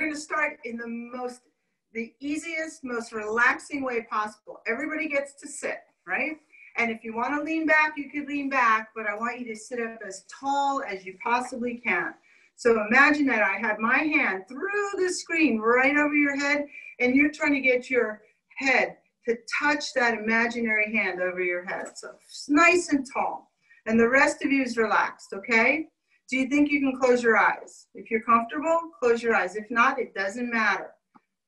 going to start in the easiest, most relaxing way possible. Everybody gets to sit, right? And if you want to lean back, you could lean back, but I want you to sit up as tall as you possibly can. So imagine that I have my hand through the screen right over your head, and you're trying to get your head to touch that imaginary hand over your head. So it's nice and tall. And the rest of you is relaxed, okay? Do you think you can close your eyes? If you're comfortable, close your eyes. If not, it doesn't matter.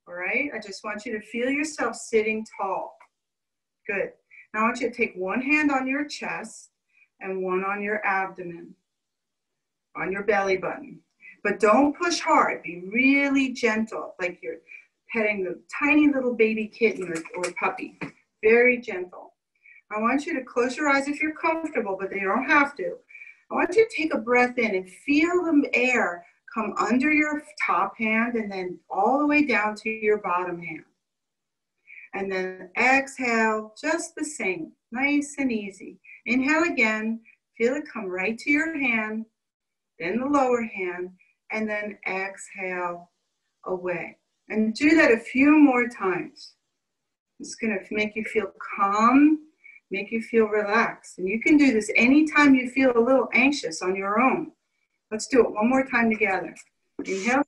All right? I just want you to feel yourself sitting tall. Good. Now I want you to take one hand on your chest and one on your abdomen, on your belly button. But don't push hard. Be really gentle, like you're petting the tiny little baby kitten or puppy. Very gentle. I want you to close your eyes if you're comfortable, but you don't have to. I want you to take a breath in and feel the air come under your top hand and then all the way down to your bottom hand. And then exhale, just the same, nice and easy. Inhale again, feel it come right to your hand, then the lower hand, and then exhale away. And do that a few more times. It's gonna make you feel calm, make you feel relaxed. And you can do this anytime you feel a little anxious on your own. Let's do it one more time together. Inhale,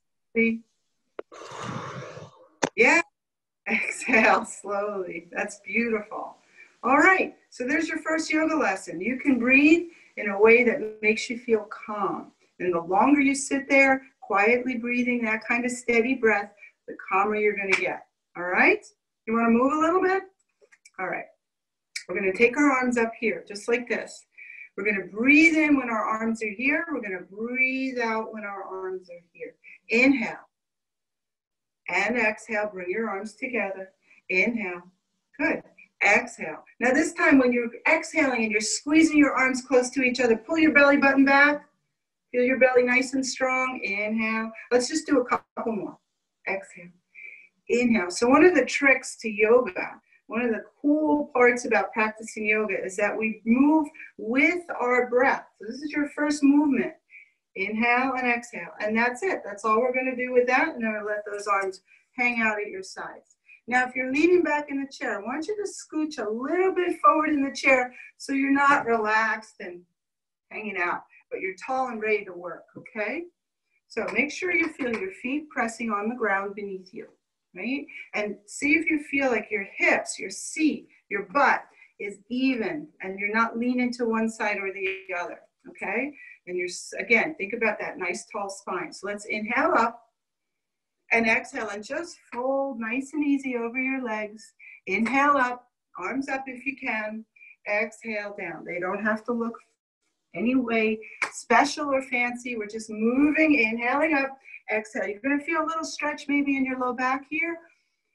yeah. Exhale slowly. That's beautiful. All right, so there's your first yoga lesson. You can breathe in a way that makes you feel calm. And the longer you sit there, quietly breathing that kind of steady breath, the calmer you're going to get. All right? You want to move a little bit? All right. We're going to take our arms up here, just like this. We're going to breathe in when our arms are here. We're going to breathe out when our arms are here. Inhale. And exhale, bring your arms together. Inhale. Good. Exhale. Now this time when you're exhaling and you're squeezing your arms close to each other, pull your belly button back. Feel your belly nice and strong. Inhale. Let's just do a couple more. Exhale. Inhale. So one of the tricks to yoga, one of the cool parts about practicing yoga is that we move with our breath. So this is your first movement. Inhale and exhale, and that's it. That's all we're going to do with that, and then we'll let those arms hang out at your sides. Now, if you're leaning back in the chair, I want you to scooch a little bit forward in the chair so you're not relaxed and hanging out, but you're tall and ready to work, okay? So make sure you feel your feet pressing on the ground beneath you, right? And see if you feel like your hips, your seat, your butt is even, and you're not leaning to one side or the other, okay? And you're, again, think about that nice tall spine. So let's inhale up and exhale and just fold nice and easy over your legs. Inhale up, arms up if you can. Exhale down. They don't have to look any way special or fancy. We're just moving, inhaling up, exhale. You're going to feel a little stretch maybe in your low back here.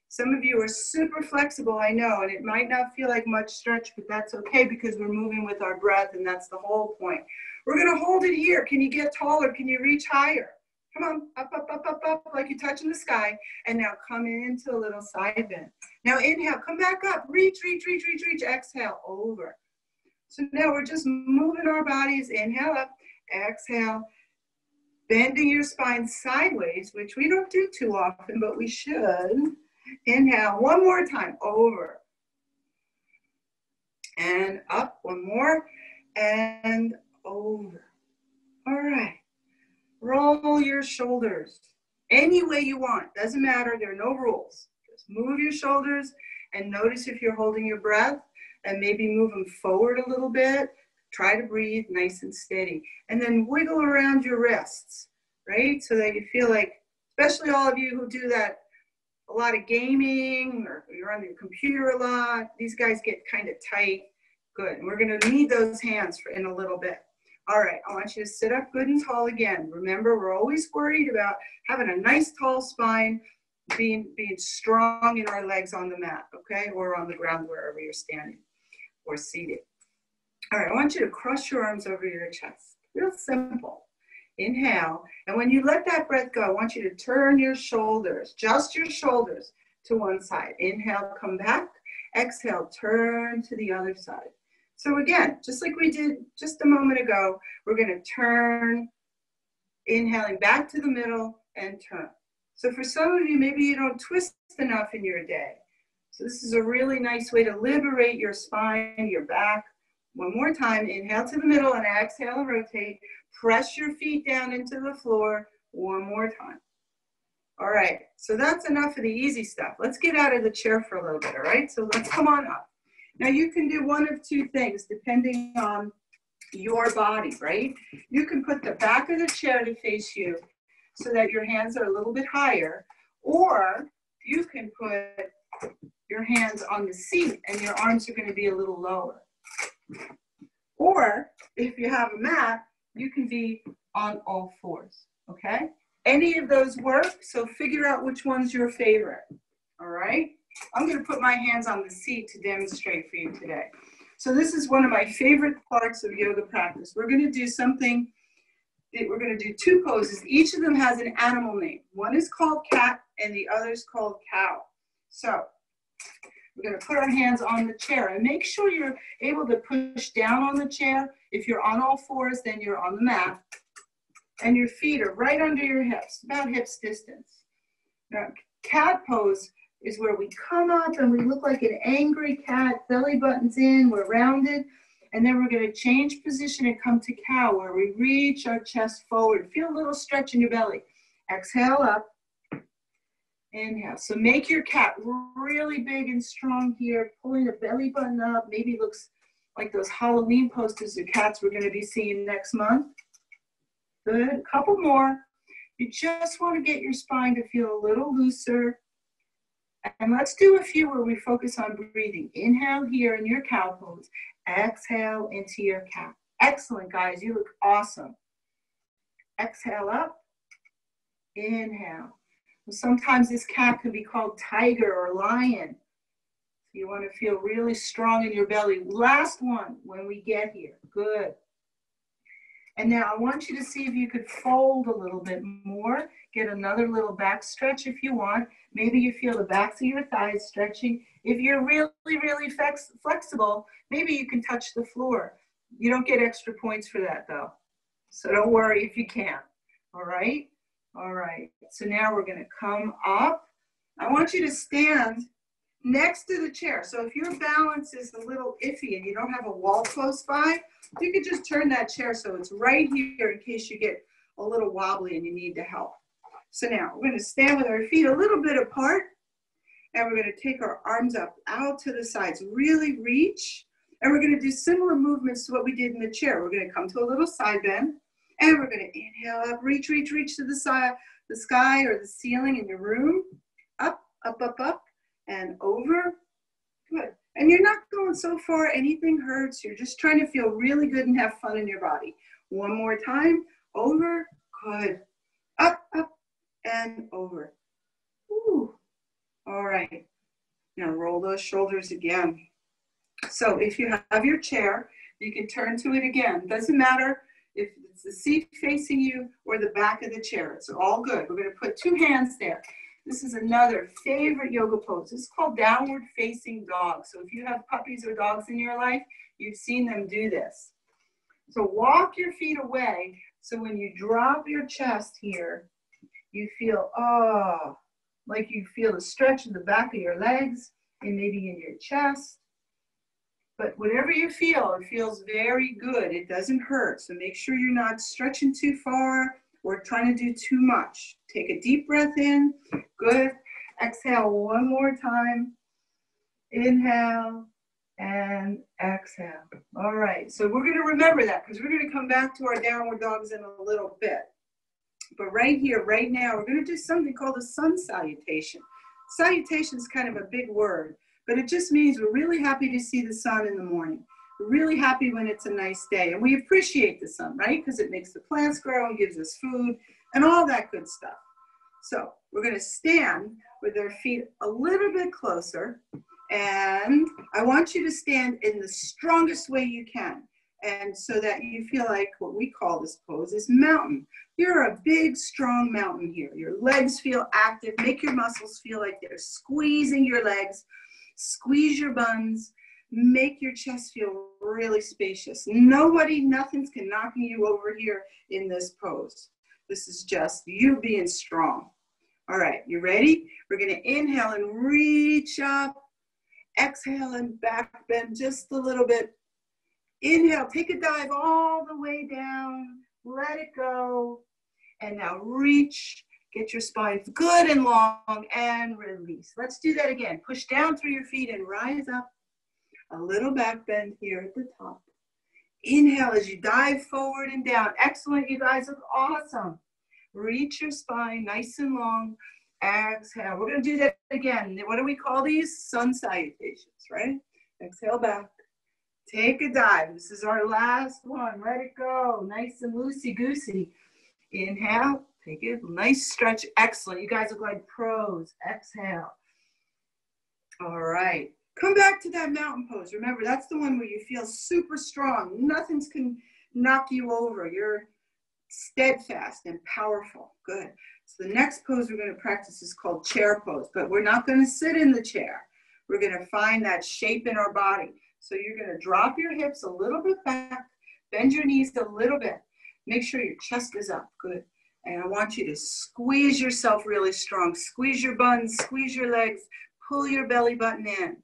Some of you are super flexible, I know, and it might not feel like much stretch, but that's okay because we're moving with our breath, and that's the whole point. We're going to hold it here. Can you get taller? Can you reach higher? Come on, up, up, up, up, up, like you're touching the sky. And now come into a little side bend. Now inhale, come back up. Reach, reach, reach, reach, reach. Exhale, over. So now we're just moving our bodies. Inhale up, exhale. Bending your spine sideways, which we don't do too often, but we should. Inhale, one more time, over. And up, one more, and over. All right. Roll your shoulders any way you want. Doesn't matter. There are no rules. Just move your shoulders and notice if you're holding your breath and maybe move them forward a little bit. Try to breathe nice and steady. And then wiggle around your wrists, right? So that you feel like, especially all of you who do that, a lot of gaming or you're on your computer a lot, these guys get kind of tight. Good. And we're going to need those hands in a little bit. All right. I want you to sit up good and tall again. Remember, we're always worried about having a nice tall spine, being strong in our legs on the mat, okay? Or on the ground wherever you're standing or seated. All right. I want you to cross your arms over your chest. Real simple. Inhale. And when you let that breath go, I want you to turn your shoulders, just your shoulders, to one side. Inhale, come back. Exhale, turn to the other side. So again, just like we did just a moment ago, we're going to turn, inhaling back to the middle and turn. So for some of you, maybe you don't twist enough in your day. So this is a really nice way to liberate your spine, your back. One more time, inhale to the middle and exhale and rotate. Press your feet down into the floor one more time. All right, so that's enough of the easy stuff. Let's get out of the chair for a little bit, all right? So let's come on up. Now you can do one of two things depending on your body, right? You can put the back of the chair to face you so that your hands are a little bit higher, or you can put your hands on the seat and your arms are going to be a little lower. Or if you have a mat, you can be on all fours, okay? Any of those work, so figure out which one's your favorite, all right? I'm going to put my hands on the seat to demonstrate for you today. So this is one of my favorite parts of yoga practice. We're going to do something, we're going to do two poses. Each of them has an animal name. One is called cat and the other is called cow. So we're going to put our hands on the chair and make sure you're able to push down on the chair. If you're on all fours, then you're on the mat. And your feet are right under your hips, about hips distance. Now, cat pose is where we come up and we look like an angry cat, belly buttons in, we're rounded. And then we're going to change position and come to cow, where we reach our chest forward. Feel a little stretch in your belly. Exhale up. Inhale. So make your cat really big and strong here, pulling the belly button up. Maybe looks like those Halloween posters of cats we're going to be seeing next month. Good. A couple more. You just want to get your spine to feel a little looser. And let's do a few where we focus on breathing. Inhale here in your cow pose. Exhale into your cat. Excellent, guys. You look awesome. Exhale up. Inhale. Sometimes this cat can be called tiger or lion. You want to feel really strong in your belly. Last one when we get here. Good. And now I want you to see if you could fold a little bit more. Get another little back stretch if you want. Maybe you feel the backs of your thighs stretching. If you're really, really flexible, maybe you can touch the floor. You don't get extra points for that though. So don't worry if you can't. All right? All right. So now we're going to come up. I want you to stand next to the chair. So if your balance is a little iffy and you don't have a wall close by, you could just turn that chair so it's right here in case you get a little wobbly and you need the help. So now we're going to stand with our feet a little bit apart, and we're going to take our arms up out to the sides, really reach, and we're going to do similar movements to what we did in the chair. We're going to come to a little side bend, and we're going to inhale up, reach, reach, reach to the side, the sky or the ceiling in your room, up, up, up, up, and over. Good. And you're not going so far anything hurts. You're just trying to feel really good and have fun in your body. One more time. Over. Good. Up, up, and over. Ooh. All right. Now roll those shoulders again. So if you have your chair, you can turn to it again. Doesn't matter if it's the seat facing you or the back of the chair. It's all good. We're going to put two hands there. This is another favorite yoga pose. This is called downward facing dog. So if you have puppies or dogs in your life, you've seen them do this. So walk your feet away. So when you drop your chest here, you feel, oh, like you feel a stretch in the back of your legs and maybe in your chest. But whatever you feel, it feels very good. It doesn't hurt. So make sure you're not stretching too far or trying to do too much. Take a deep breath in. Good. Exhale one more time. Inhale and exhale. All right. So we're going to remember that because we're going to come back to our downward dogs in a little bit. But right here, right now, we're going to do something called a sun salutation. Salutation is kind of a big word, but it just means we're really happy to see the sun in the morning. We're really happy when it's a nice day. And we appreciate the sun, right? Because it makes the plants grow and gives us food and all that good stuff. So we're going to stand with our feet a little bit closer. And I want you to stand in the strongest way you can. And so that you feel like what we call this pose is mountain. You're a big, strong mountain here. Your legs feel active. Make your muscles feel like they're squeezing your legs. Squeeze your buns. Make your chest feel really spacious. Nothing's knocking you over here in this pose. This is just you being strong. All right, you ready? We're gonna inhale and reach up. Exhale and back bend just a little bit. Inhale, take a dive all the way down. Let it go. And now reach, get your spine good and long, and release. Let's do that again. Push down through your feet and rise up. A little back bend here at the top. Inhale as you dive forward and down. Excellent, you guys look awesome. Reach your spine nice and long. Exhale. We're going to do that again. What do we call these? Sun salutations, right? Exhale back. Take a dive. This is our last one. Let it go. Nice and loosey-goosey. Inhale. Take a nice stretch. Excellent. You guys look like pros. Exhale. All right. Come back to that mountain pose. Remember, that's the one where you feel super strong. Nothing can knock you over. You're steadfast and powerful. Good. So the next pose we're going to practice is called chair pose, but we're not going to sit in the chair. We're going to find that shape in our body. So you're going to drop your hips a little bit back, bend your knees a little bit. Make sure your chest is up. Good. And I want you to squeeze yourself really strong. Squeeze your buns, squeeze your legs, pull your belly button in.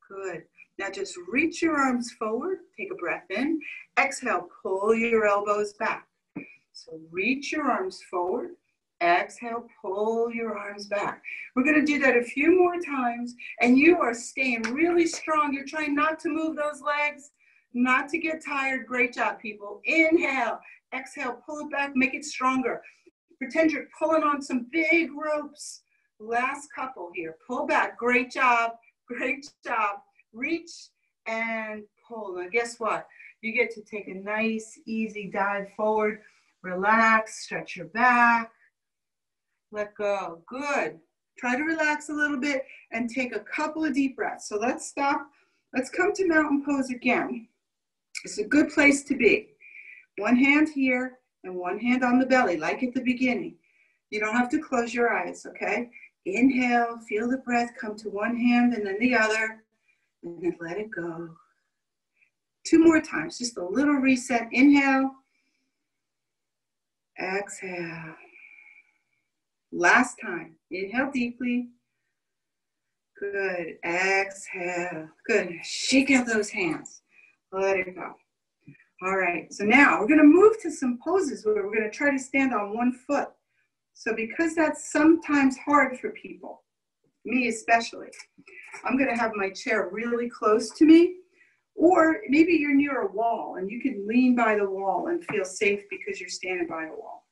Good. Now just reach your arms forward. Take a breath in. Exhale, pull your elbows back. So reach your arms forward. Exhale, pull your arms back. We're going to do that a few more times, and you are staying really strong. You're trying not to move those legs, not to get tired. Great job, people. Inhale, exhale, pull it back, make it stronger. Pretend you're pulling on some big ropes. Last couple here. Pull back. Great job. Great job. Reach and pull. Now, guess what? You get to take a nice, easy dive forward. Relax, stretch your back. Let go. Good. Try to relax a little bit and take a couple of deep breaths. So let's stop. Let's come to mountain pose again. It's a good place to be. One hand here and one hand on the belly, like at the beginning. You don't have to close your eyes, okay? Inhale, feel the breath come to one hand and then the other, and then let it go. 2 more times, just a little reset. Inhale. Exhale. Last time. Inhale deeply. Good. Exhale. Good. Shake out those hands. Let it go. All right. So now we're going to move to some poses where we're going to try to stand on one foot. So because that's sometimes hard for people, me especially, I'm going to have my chair really close to me. Or maybe you're near a wall and you can lean by the wall and feel safe because you're standing by a wall.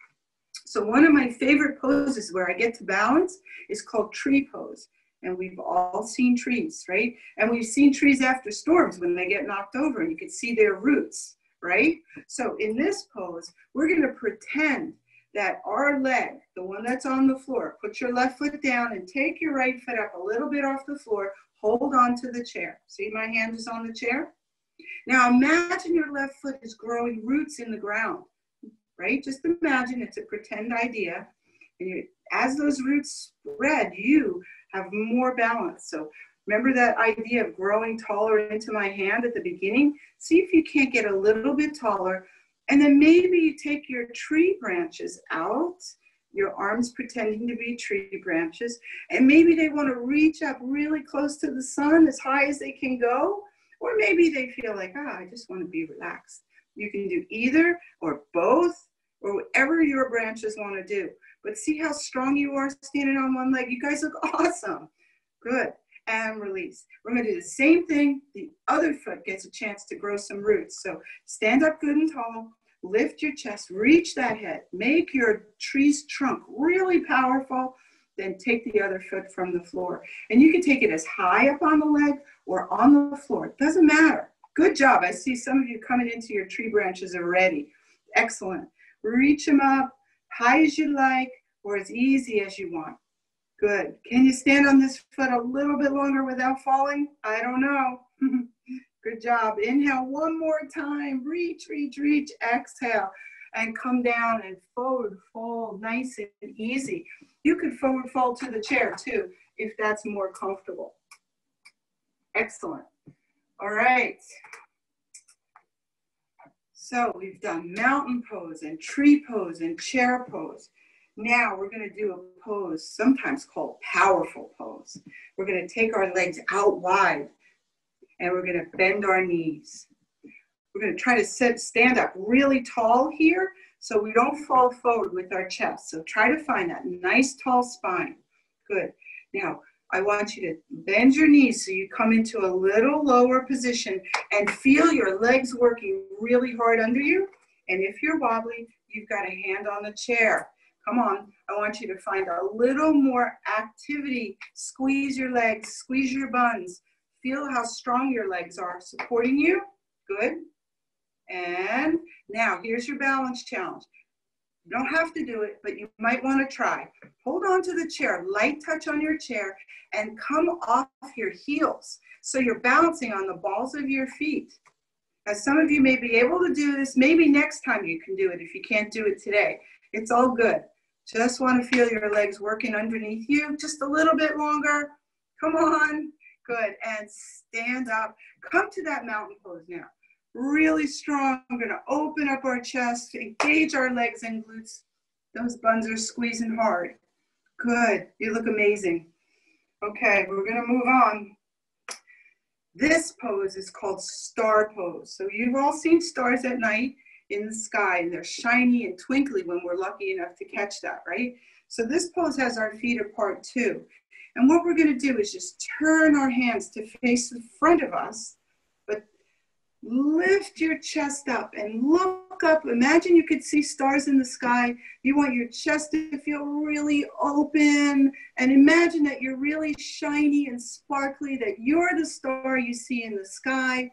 So one of my favorite poses where I get to balance is called tree pose. And we've all seen trees, right? And we've seen trees after storms when they get knocked over and you can see their roots, right? So in this pose, we're going to pretend that our leg, the one that's on the floor, put your left foot down and take your right foot up a little bit off the floor. Hold on to the chair. See, my hand is on the chair. Now imagine your left foot is growing roots in the ground, right? Just imagine it's a pretend idea. And as those roots spread, you have more balance. So remember that idea of growing taller into my hand at the beginning? See if you can't get a little bit taller. And then maybe you take your tree branches out, your arms pretending to be tree branches, and maybe they want to reach up really close to the sun, as high as they can go, or maybe they feel like, I just want to be relaxed. You can do either or both, or whatever your branches want to do. But see how strong you are standing on one leg? You guys look awesome. Good. And release. We're going to do the same thing. The other foot gets a chance to grow some roots. So stand up good and tall. Lift your chest. Reach that head. Make your tree's trunk really powerful. Then take the other foot from the floor. And you can take it as high up on the leg or on the floor. It doesn't matter. Good job. I see some of you coming into your tree branches already. Excellent. Reach them up high as you like or as easy as you want. Good. Can you stand on this foot a little bit longer without falling? I don't know. Good job. Inhale one more time. Reach, reach, reach. Exhale. And come down and forward fold. Nice and easy. You could forward fold to the chair too, if that's more comfortable. Excellent. All right. So we've done mountain pose and tree pose and chair pose. Now we're going to do a pose, sometimes called powerful pose. We're going to take our legs out wide and we're going to bend our knees. We're going to try to stand up really tall here so we don't fall forward with our chest. So try to find that nice tall spine. Good. Now, I want you to bend your knees so you come into a little lower position and feel your legs working really hard under you. And if you're wobbly, you've got a hand on the chair. Come on, I want you to find a little more activity. Squeeze your legs, squeeze your buns. Feel how strong your legs are supporting you. Good. And now here's your balance challenge. You don't have to do it, but you might want to try. Hold on to the chair, light touch on your chair, and come off your heels. So you're balancing on the balls of your feet. Now, some of you may be able to do this. Maybe next time you can do it if you can't do it today. It's all good. Just want to feel your legs working underneath you just a little bit longer. Come on. Good. And stand up. Come to that mountain pose now. Really strong. I'm going to open up our chest, engage our legs and glutes. Those buns are squeezing hard. Good. You look amazing. Okay, we're going to move on. This pose is called star pose. So you've all seen stars at night in the sky, and they're shiny and twinkly when we're lucky enough to catch that, right? So this pose has our feet apart too. And what we're going to do is just turn our hands to face the front of us, but lift your chest up and look up. Imagine you could see stars in the sky. You want your chest to feel really open, and imagine that you're really shiny and sparkly, that you're the star you see in the sky.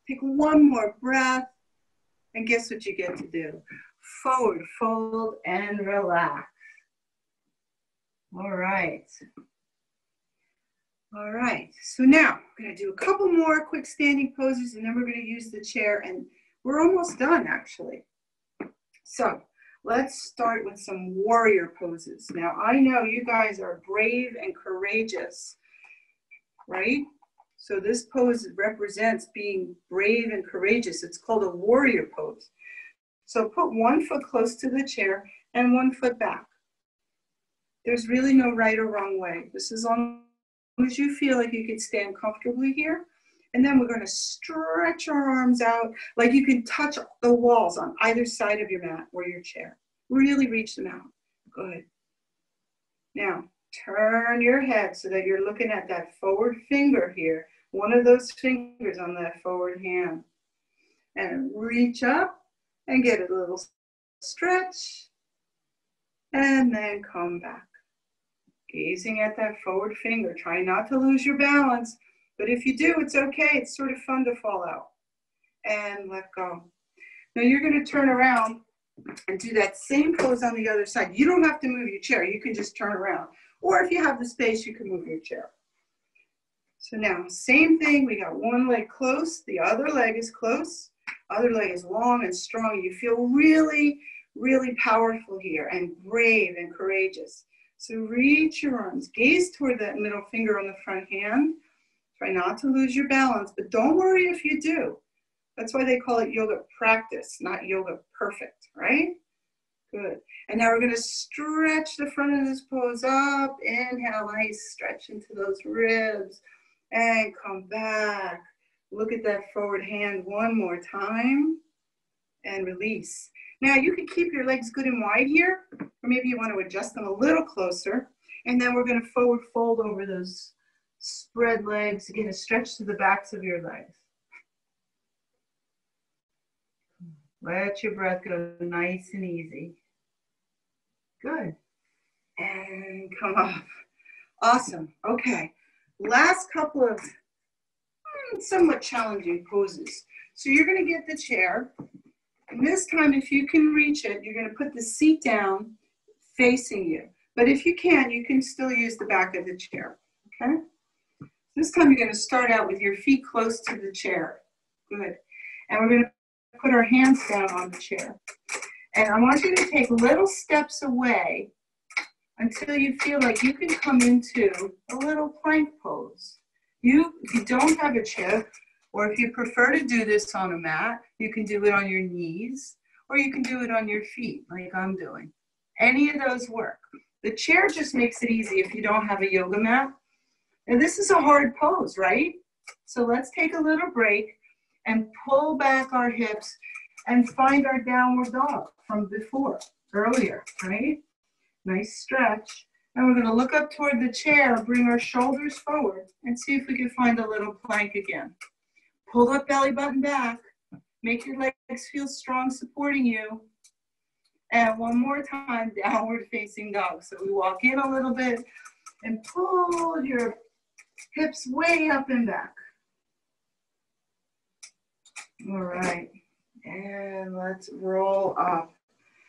Take one more breath, and guess what you get to do? Forward fold and relax. All right. All right, so now we're going to do a couple more quick standing poses, and then we're going to use the chair, and we're almost done actually. So let's start with some warrior poses. Now I know you guys are brave and courageous, right? So this pose represents being brave and courageous. It's called a warrior pose. So put one foot close to the chair and one foot back. There's really no right or wrong way. This is on as you feel like you can stand comfortably here. And then we're going to stretch our arms out like you can touch the walls on either side of your mat or your chair. Really reach them out. Good. Now, turn your head so that you're looking at that forward finger here. One of those fingers on that forward hand. And reach up and get a little stretch. And then come back. Gazing at that forward finger. Try not to lose your balance, but if you do, it's okay. It's sort of fun to fall out. And let go. Now you're going to turn around and do that same pose on the other side. You don't have to move your chair. You can just turn around. Or if you have the space, you can move your chair. So now, same thing. We got one leg close. The other leg is close. Other leg is long and strong. You feel really, really powerful here and brave and courageous. So reach your arms, gaze toward that middle finger on the front hand. Try not to lose your balance, but don't worry if you do. That's why they call it yoga practice, not yoga perfect, right? Good. And now we're going to stretch the front of this pose up. Inhale, nice stretch into those ribs. And come back. Look at that forward hand one more time. And release. Now you can keep your legs good and wide here, or maybe you want to adjust them a little closer. And then we're going to forward fold over those spread legs. Again, a stretch to the backs of your legs. Let your breath go nice and easy. Good. And come off. Awesome. Okay. Last couple of somewhat challenging poses. So you're going to get the chair. And this time, if you can reach it, you're going to put the seat down facing you. But if you can't, you can still use the back of the chair, okay? This time, you're going to start out with your feet close to the chair. Good. And we're going to put our hands down on the chair. And I want you to take little steps away until you feel like you can come into a little plank pose. If you don't have a chair, or if you prefer to do this on a mat, you can do it on your knees, or you can do it on your feet, like I'm doing. Any of those work. The chair just makes it easy if you don't have a yoga mat. And this is a hard pose, right? So let's take a little break and pull back our hips and find our downward dog from earlier, right? Nice stretch. And we're going to look up toward the chair, bring our shoulders forward, and see if we can find a little plank again. Pull that belly button back. Make your legs feel strong supporting you. And one more time, downward facing dog. So we walk in a little bit and pull your hips way up and back. All right. And let's roll up.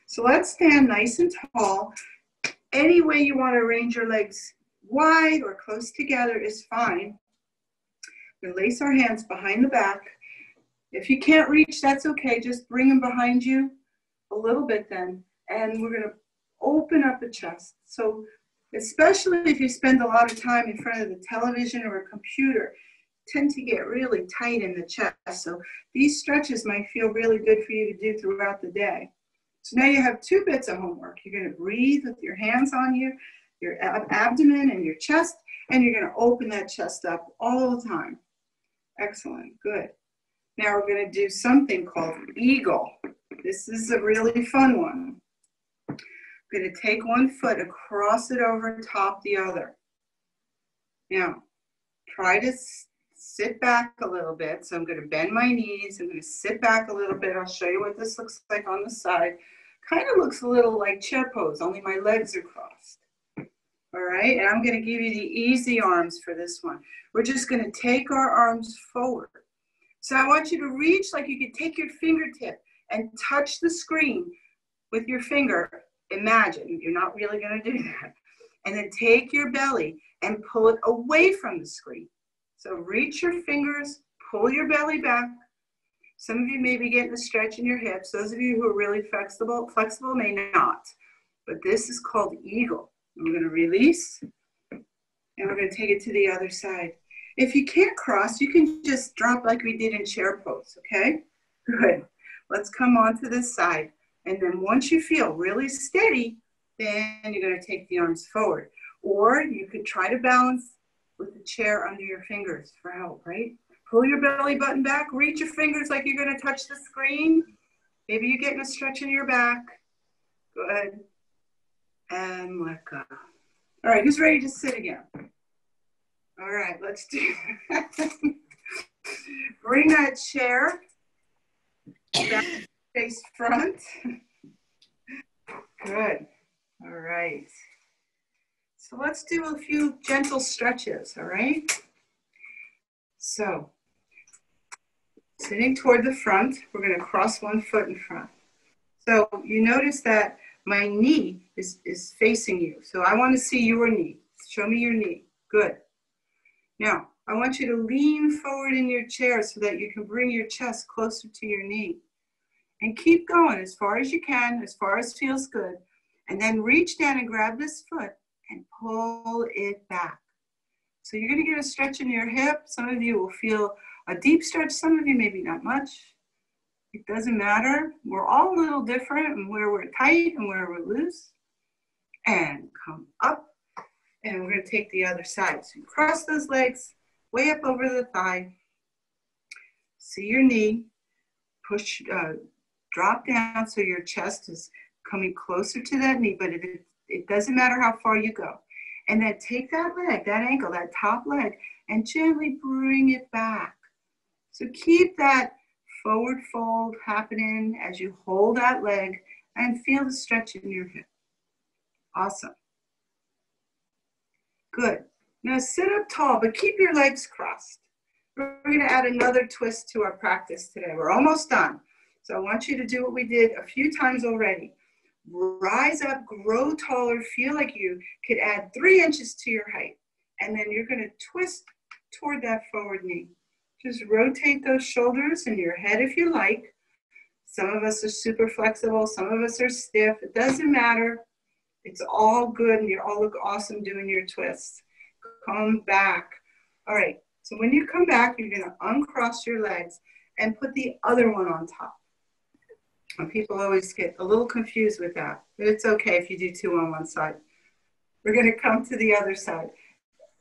So let's stand nice and tall. Any way you want to arrange your legs wide or close together is fine. We're going to lace our hands behind the back. If you can't reach, that's okay. Just bring them behind you a little bit then. And we're going to open up the chest. So especially if you spend a lot of time in front of the television or a computer, tend to get really tight in the chest. So these stretches might feel really good for you to do throughout the day. So now you have 2 bits of homework. You're going to breathe with your hands on you, your abdomen and your chest, and you're going to open that chest up all the time. Excellent. Good. Now we're going to do something called eagle. This is a really fun one. I'm going to take one foot and cross it over top the other. Now, try to sit back a little bit. So I'm going to bend my knees. I'm going to sit back a little bit. I'll show you what this looks like on the side. Kind of looks a little like chair pose, only my legs are crossed. All right, and I'm going to give you the easy arms for this one. We're just going to take our arms forward. So I want you to reach like you could take your fingertip and touch the screen with your finger. Imagine, you're not really going to do that. And then take your belly and pull it away from the screen. So reach your fingers, pull your belly back. Some of you may be getting a stretch in your hips. Those of you who are really flexible may not. But this is called eagle. And we're going to release, and we're going to take it to the other side. If you can't cross, you can just drop like we did in chair pose, okay? Good. Let's come on to this side. And then once you feel really steady, then you're going to take the arms forward. Or you could try to balance with the chair under your fingers for help, right? Pull your belly button back, reach your fingers like you're going to touch the screen. Maybe you're getting a stretch in your back. Good. And let go. All right, who's ready to sit again? All right, let's do that. Bring that chair back, face front. Good. All right. So let's do a few gentle stretches, all right? So, sitting toward the front, we're going to cross one foot in front. So you notice that my knee is facing you. So I want to see your knee. Show me your knee. Good. Now, I want you to lean forward in your chair so that you can bring your chest closer to your knee. And keep going as far as you can, as far as feels good. And then reach down and grab this foot and pull it back. So you're going to get a stretch in your hip. Some of you will feel a deep stretch. Some of you maybe not much. It doesn't matter. We're all a little different and where we're tight and where we're loose. And come up. And we're going to take the other side. So you cross those legs way up over the thigh. See your knee. Push, drop down so your chest is coming closer to that knee, but it doesn't matter how far you go. And then take that leg, that ankle, that top leg, and gently bring it back. So keep that forward fold happening as you hold that leg and feel the stretch in your hip. Awesome. Good. Now sit up tall, but keep your legs crossed. We're going to add another twist to our practice today. We're almost done. So I want you to do what we did a few times already. Rise up, grow taller, feel like you could add 3 inches to your height. And then you're going to twist toward that forward knee. Just rotate those shoulders and your head if you like. Some of us are super flexible. Some of us are stiff. It doesn't matter. It's all good and you all look awesome doing your twists. Come back. All right. So when you come back, you're going to uncross your legs and put the other one on top. And people always get a little confused with that, but it's okay if you do 2 on one side. We're going to come to the other side.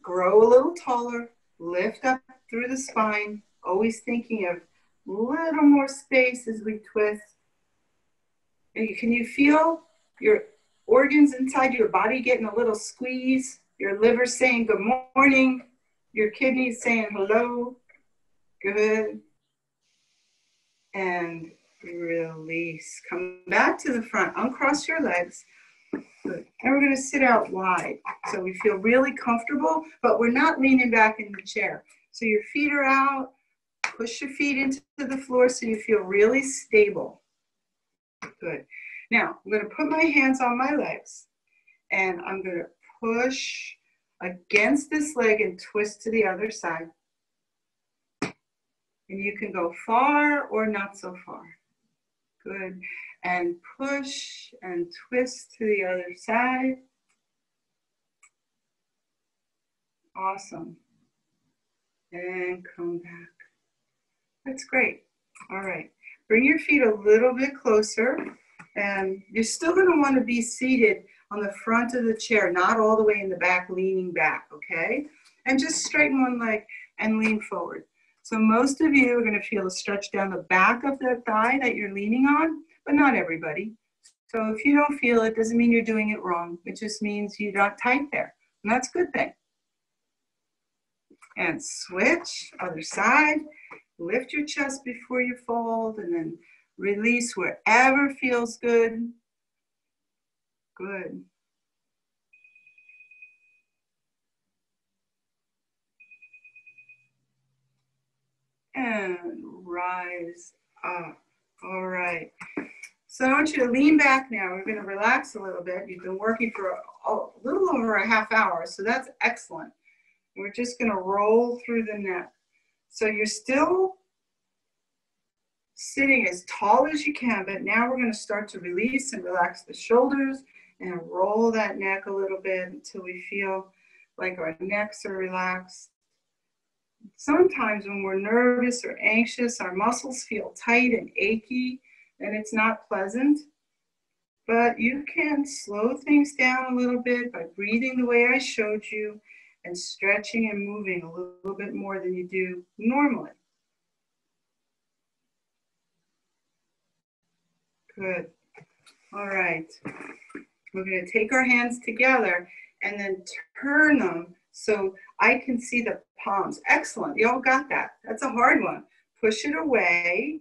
Grow a little taller, lift up through the spine, always thinking of a little more space as we twist. And can you feel your organs inside your body getting a little squeeze? Your liver saying good morning, your kidneys saying hello. Good. And release. Come back to the front. Uncross your legs. Good. And we're going to sit out wide. So we feel really comfortable, but we're not leaning back in the chair. So your feet are out. Push your feet into the floor so you feel really stable. Good. Now, I'm going to put my hands on my legs, and I'm going to push against this leg and twist to the other side. And you can go far or not so far. Good. And push and twist to the other side. Awesome. And come back. That's great. All right. Bring your feet a little bit closer. And you're still going to want to be seated on the front of the chair, not all the way in the back, leaning back, okay? And just straighten one leg and lean forward. So most of you are going to feel a stretch down the back of the thigh that you're leaning on, but not everybody. So if you don't feel it, doesn't mean you're doing it wrong. It just means you're not tight there. And that's a good thing. And switch, other side. Lift your chest before you fold, and then release wherever feels good. Good. And rise up. All right. So I want you to lean back now. We're going to relax a little bit. You've been working for a little over a half hour, so that's excellent. We're just going to roll through the neck. So you're still sitting as tall as you can, but now we're going to start to release and relax the shoulders and roll that neck a little bit until we feel like our necks are relaxed. Sometimes when we're nervous or anxious, our muscles feel tight and achy, and it's not pleasant. But you can slow things down a little bit by breathing the way I showed you and stretching and moving a little bit more than you do normally. Good. All right. We're going to take our hands together and then turn them so I can see the palms. Excellent. You all got that. That's a hard one. Push it away.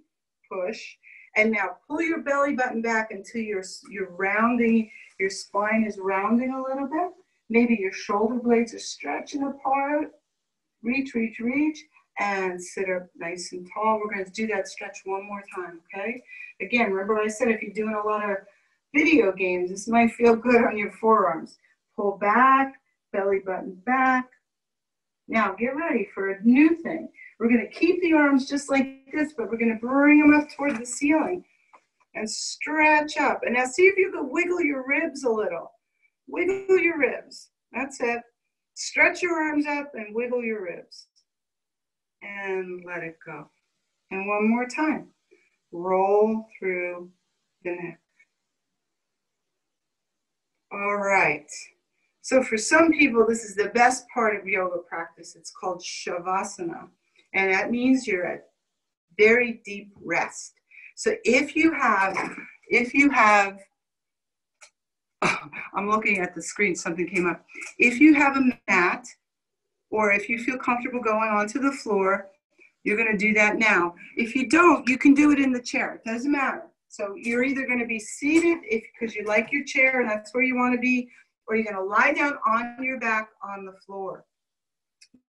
Push. And now pull your belly button back until you're rounding, your spine is rounding a little bit. Maybe your shoulder blades are stretching apart. Reach, reach, reach. And sit up nice and tall. We're going to do that stretch one more time, okay? Again, remember what I said, if you're doing a lot of video games, this might feel good on your forearms. Pull back, belly button back. Now get ready for a new thing. We're going to keep the arms just like this, but we're going to bring them up toward the ceiling and stretch up. And now see if you can wiggle your ribs a little. Wiggle your ribs. That's it. Stretch your arms up and wiggle your ribs. And let it go. And one more time. Roll through the neck. All right. So for some people, this is the best part of yoga practice. It's called Shavasana. And that means you're at very deep rest. So if you have, I'm looking at the screen, something came up. If you have a mat, or if you feel comfortable going onto the floor, you're going to do that now. If you don't, you can do it in the chair. It doesn't matter. So you're either going to be seated because you like your chair and that's where you want to be, or you're going to lie down on your back on the floor.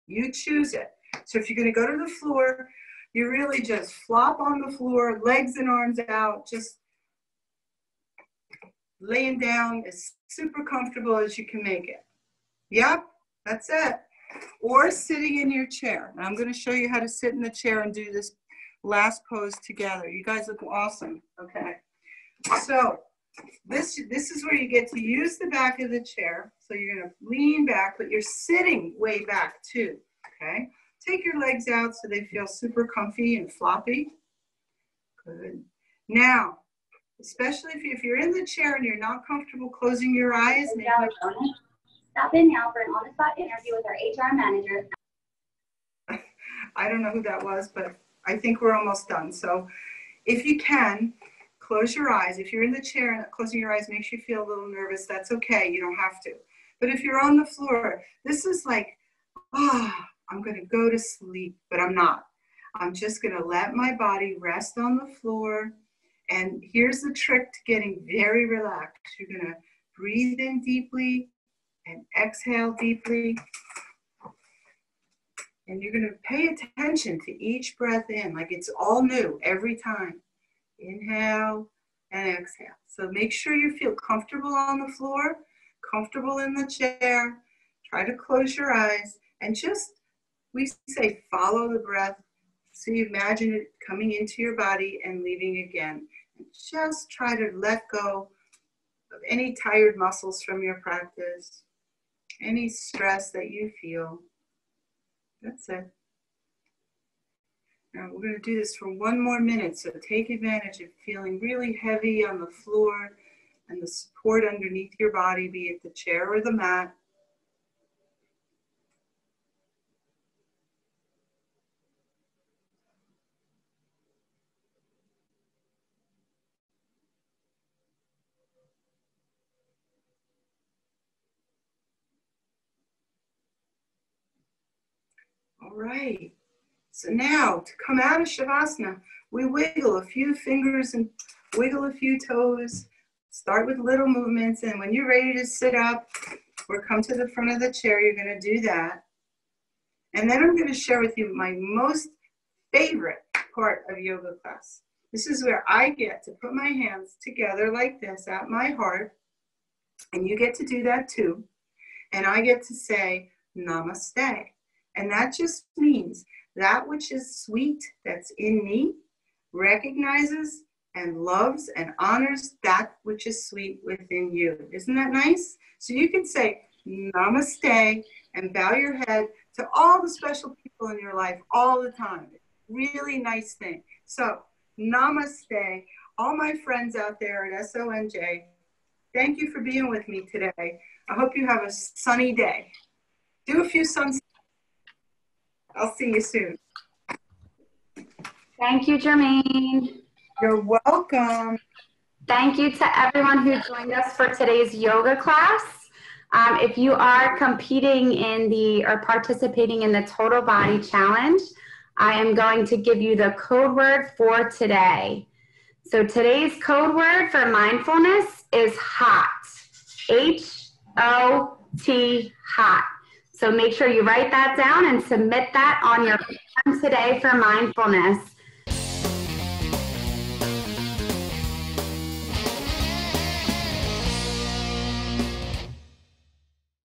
You choose it. So if you're going to go to the floor, you really just flop on the floor, legs and arms out, just laying down as super comfortable as you can make it. Yep, that's it. Or sitting in your chair. And I'm going to show you how to sit in the chair and do this last pose together. You guys look awesome. Okay. So this is where you get to use the back of the chair. So you're going to lean back, but you're sitting way back too. Okay. Take your legs out so they feel super comfy and floppy. Good. Now, especially if you're in the chair and you're not comfortable closing your eyes. Maybe stop in now for an on-the-spot interview with our HR manager. I don't know who that was, but I think we're almost done. So if you can, close your eyes. If you're in the chair and closing your eyes makes you feel a little nervous, that's okay. You don't have to. But if you're on the floor, this is like, I'm going to go to sleep, but I'm not. I'm just going to let my body rest on the floor. And here's the trick to getting very relaxed. You're going to breathe in deeply and exhale deeply. And you're going to pay attention to each breath in, like it's all new every time. Inhale and exhale. So make sure you feel comfortable on the floor, comfortable in the chair. Try to close your eyes and just, we say, follow the breath. So you imagine it coming into your body and leaving again. And just try to let go of any tired muscles from your practice, any stress that you feel. That's it. Now we're going to do this for 1 more minute, so take advantage of feeling really heavy on the floor and the support underneath your body, be it the chair or the mat. All right. So now, to come out of Shavasana, we wiggle a few fingers and wiggle a few toes. Start with little movements, and when you're ready to sit up or come to the front of the chair, you're going to do that. And then I'm going to share with you my most favorite part of yoga class. This is where I get to put my hands together like this at my heart, and you get to do that too. And I get to say, Namaste. And that just means that which is sweet that's in me recognizes and loves and honors that which is sweet within you. Isn't that nice? So you can say namaste and bow your head to all the special people in your life all the time. Really nice thing. So namaste, all my friends out there at SONJ. Thank you for being with me today. I hope you have a sunny day. Do a few sunsets. I'll see you soon. Thank you, Germaine. You're welcome. Thank you to everyone who joined us for today's yoga class. If you are competing in or participating in the Total Body Challenge, I am going to give you the code word for today. So today's code word for mindfulness is HOT. H-O-T, hot. So make sure you write that down and submit that on your form today for mindfulness.